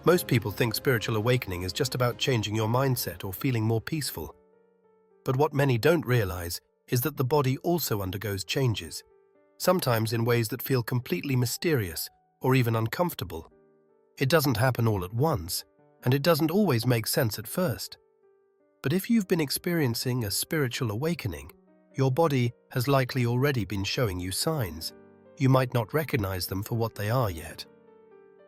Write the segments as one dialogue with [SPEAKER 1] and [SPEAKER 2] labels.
[SPEAKER 1] Most people think spiritual awakening is just about changing your mindset or feeling more peaceful. But what many don't realize is that the body also undergoes changes, sometimes in ways that feel completely mysterious or even uncomfortable. It doesn't happen all at once, and it doesn't always make sense at first. But if you've been experiencing a spiritual awakening, your body has likely already been showing you signs. You might not recognize them for what they are yet.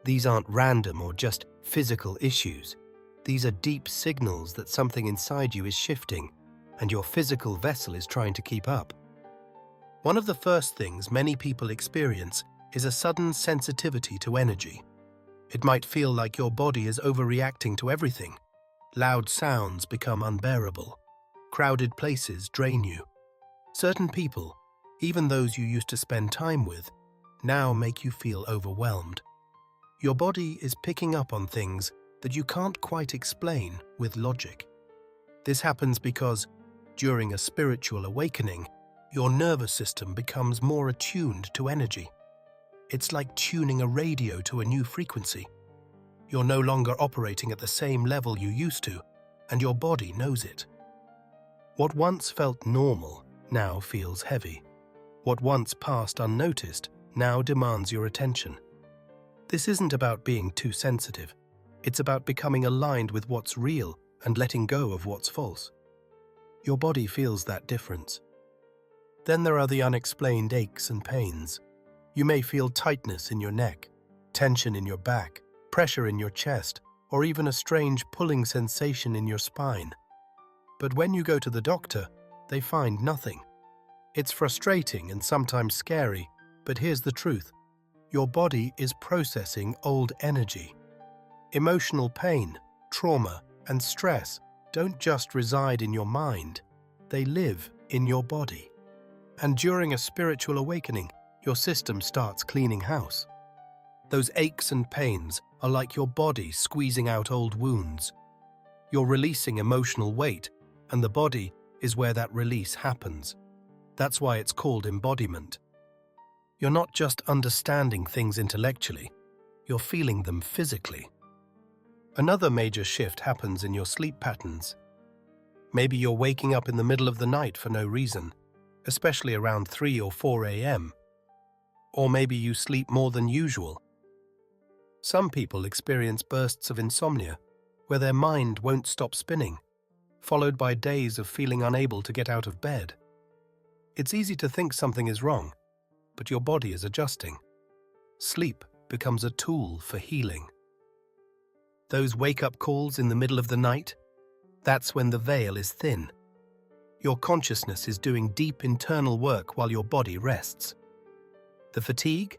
[SPEAKER 1] These aren't random or just physical issues. These are deep signals that something inside you is shifting, and your physical vessel is trying to keep up. One of the first things many people experience is a sudden sensitivity to energy. It might feel like your body is overreacting to everything. Loud sounds become unbearable. Crowded places drain you. Certain people, even those you used to spend time with, now make you feel overwhelmed. Your body is picking up on things that you can't quite explain with logic. This happens because, during a spiritual awakening, your nervous system becomes more attuned to energy. It's like tuning a radio to a new frequency. You're no longer operating at the same level you used to, and your body knows it. What once felt normal now feels heavy. What once passed unnoticed now demands your attention. This isn't about being too sensitive. It's about becoming aligned with what's real and letting go of what's false. Your body feels that difference. Then there are the unexplained aches and pains. You may feel tightness in your neck, tension in your back, pressure in your chest, or even a strange pulling sensation in your spine. But when you go to the doctor, they find nothing. It's frustrating and sometimes scary, but here's the truth. Your body is processing old energy. Emotional pain, trauma, and stress don't just reside in your mind, they live in your body. And during a spiritual awakening, your system starts cleaning house. Those aches and pains are like your body squeezing out old wounds. You're releasing emotional weight, and the body is where that release happens. That's why it's called embodiment. You're not just understanding things intellectually, you're feeling them physically. Another major shift happens in your sleep patterns. Maybe you're waking up in the middle of the night for no reason, especially around 3 or 4 a.m. Or maybe you sleep more than usual. Some people experience bursts of insomnia, where their mind won't stop spinning, followed by days of feeling unable to get out of bed. It's easy to think something is wrong, but your body is adjusting. Sleep becomes a tool for healing. Those wake-up calls in the middle of the night, that's when the veil is thin. Your consciousness is doing deep internal work while your body rests. The fatigue?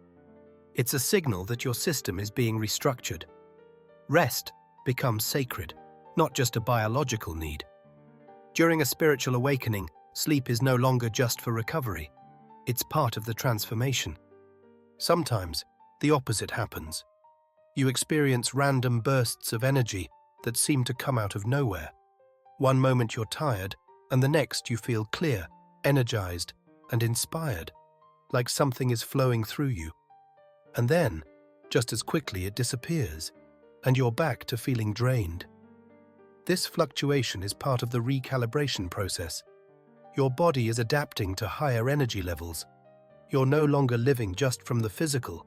[SPEAKER 1] It's a signal that your system is being restructured. Rest becomes sacred, not just a biological need. During a spiritual awakening, sleep is no longer just for recovery. It's part of the transformation. Sometimes, the opposite happens. You experience random bursts of energy that seem to come out of nowhere. One moment you're tired, and the next you feel clear, energized, and inspired, like something is flowing through you. And then, just as quickly it disappears, and you're back to feeling drained. This fluctuation is part of the recalibration process. Your body is adapting to higher energy levels. You're no longer living just from the physical.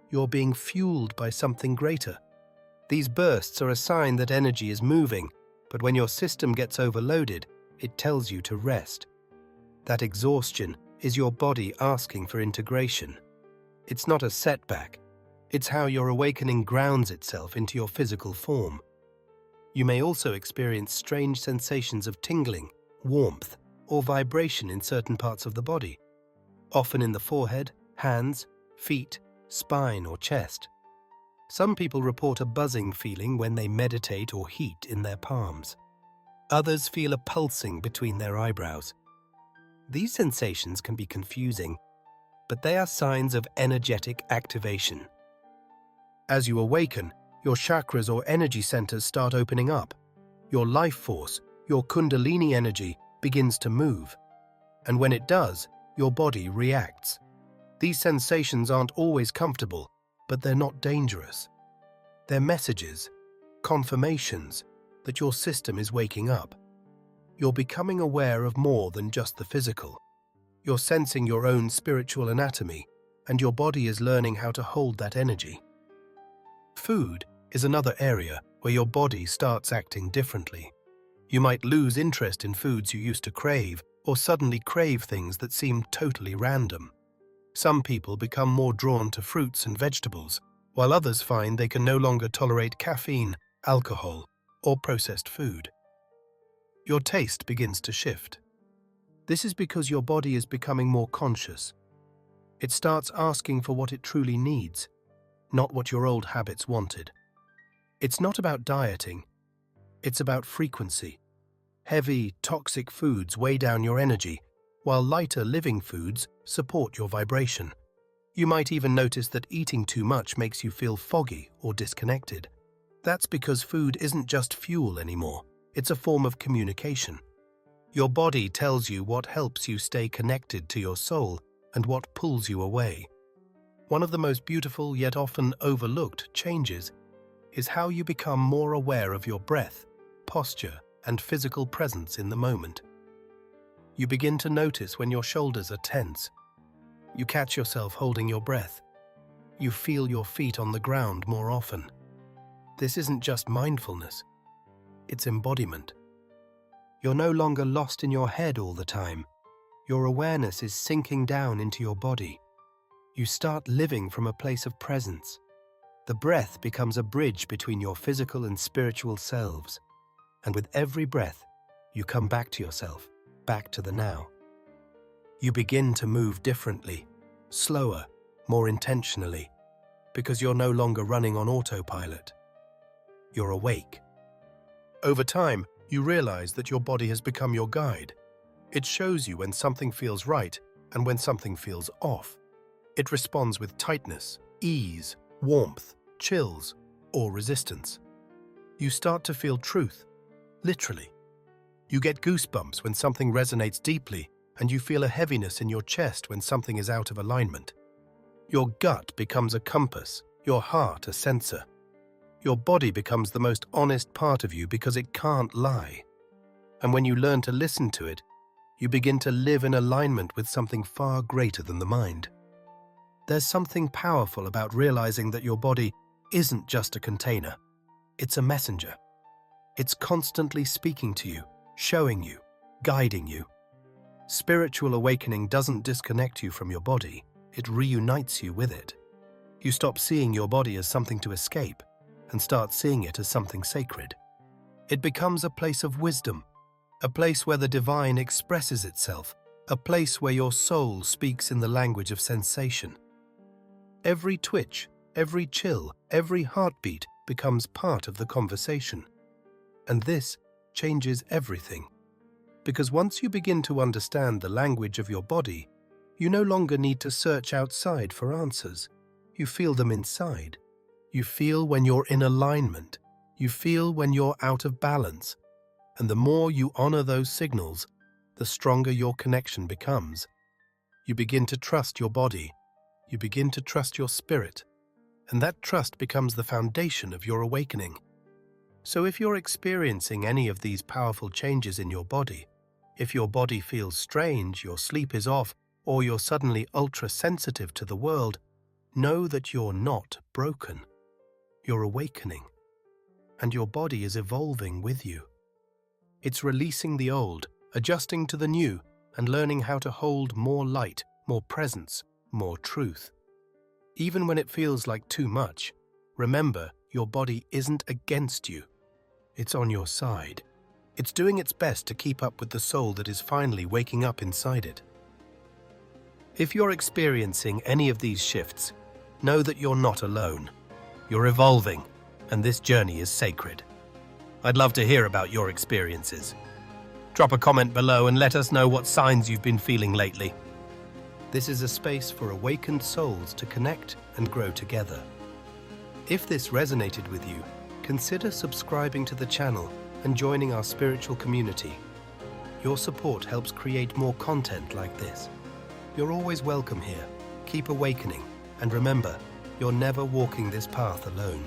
[SPEAKER 1] You're being fueled by something greater. These bursts are a sign that energy is moving, but when your system gets overloaded, it tells you to rest. That exhaustion is your body asking for integration. It's not a setback. It's how your awakening grounds itself into your physical form. You may also experience strange sensations of tingling, warmth, or vibration in certain parts of the body, often in the forehead, hands, feet, spine, or chest. Some people report a buzzing feeling when they meditate or heat in their palms. Others feel a pulsing between their eyebrows. These sensations can be confusing, but they are signs of energetic activation. As you awaken, your chakras or energy centers start opening up. Your life force, your kundalini energy, begins to move. And when it does, your body reacts. These sensations aren't always comfortable, but they're not dangerous. They're messages confirmations that your system is waking up. You're becoming aware of more than just the physical. You're sensing your own spiritual anatomy, and your body is learning how to hold that energy. Food is another area where your body starts acting differently. You might lose interest in foods you used to crave, or suddenly crave things that seem totally random. Some people become more drawn to fruits and vegetables, while others find they can no longer tolerate caffeine, alcohol, or processed food. Your taste begins to shift. This is because your body is becoming more conscious. It starts asking for what it truly needs, not what your old habits wanted. It's not about dieting, it's about frequency. Heavy, toxic foods weigh down your energy, while lighter living foods support your vibration. You might even notice that eating too much makes you feel foggy or disconnected. That's because food isn't just fuel anymore, it's a form of communication. Your body tells you what helps you stay connected to your soul and what pulls you away. One of the most beautiful yet often overlooked changes is how you become more aware of your breath, posture, and physical presence in the moment. You begin to notice when your shoulders are tense. You catch yourself holding your breath. You feel your feet on the ground more often. This isn't just mindfulness, it's embodiment. You're no longer lost in your head all the time. Your awareness is sinking down into your body. You start living from a place of presence. The breath becomes a bridge between your physical and spiritual selves. And with every breath, you come back to yourself, back to the now. You begin to move differently, slower, more intentionally, because you're no longer running on autopilot. You're awake. Over time, you realize that your body has become your guide. It shows you when something feels right and when something feels off. It responds with tightness, ease, warmth, chills, or resistance. You start to feel truth. Literally. You get goosebumps when something resonates deeply, and you feel a heaviness in your chest when something is out of alignment. Your gut becomes a compass, your heart a sensor. Your body becomes the most honest part of you because it can't lie. And when you learn to listen to it, you begin to live in alignment with something far greater than the mind. There's something powerful about realizing that your body isn't just a container, it's a messenger. It's constantly speaking to you, showing you, guiding you. Spiritual awakening doesn't disconnect you from your body, it reunites you with it. You stop seeing your body as something to escape and start seeing it as something sacred. It becomes a place of wisdom, a place where the divine expresses itself, a place where your soul speaks in the language of sensation. Every twitch, every chill, every heartbeat becomes part of the conversation. And this changes everything. Because once you begin to understand the language of your body, you no longer need to search outside for answers. You feel them inside. You feel when you're in alignment. You feel when you're out of balance. And the more you honor those signals, the stronger your connection becomes. You begin to trust your body. You begin to trust your spirit. And that trust becomes the foundation of your awakening. So if you're experiencing any of these powerful changes in your body, if your body feels strange, your sleep is off, or you're suddenly ultra-sensitive to the world, know that you're not broken. You're awakening, and your body is evolving with you. It's releasing the old, adjusting to the new, and learning how to hold more light, more presence, more truth. Even when it feels like too much, remember, your body isn't against you. It's on your side. It's doing its best to keep up with the soul that is finally waking up inside it. If you're experiencing any of these shifts, know that you're not alone. You're evolving, and this journey is sacred. I'd love to hear about your experiences. Drop a comment below and let us know what signs you've been feeling lately. This is a space for awakened souls to connect and grow together. If this resonated with you, consider subscribing to the channel and joining our spiritual community. Your support helps create more content like this. You're always welcome here. Keep awakening, and remember, you're never walking this path alone.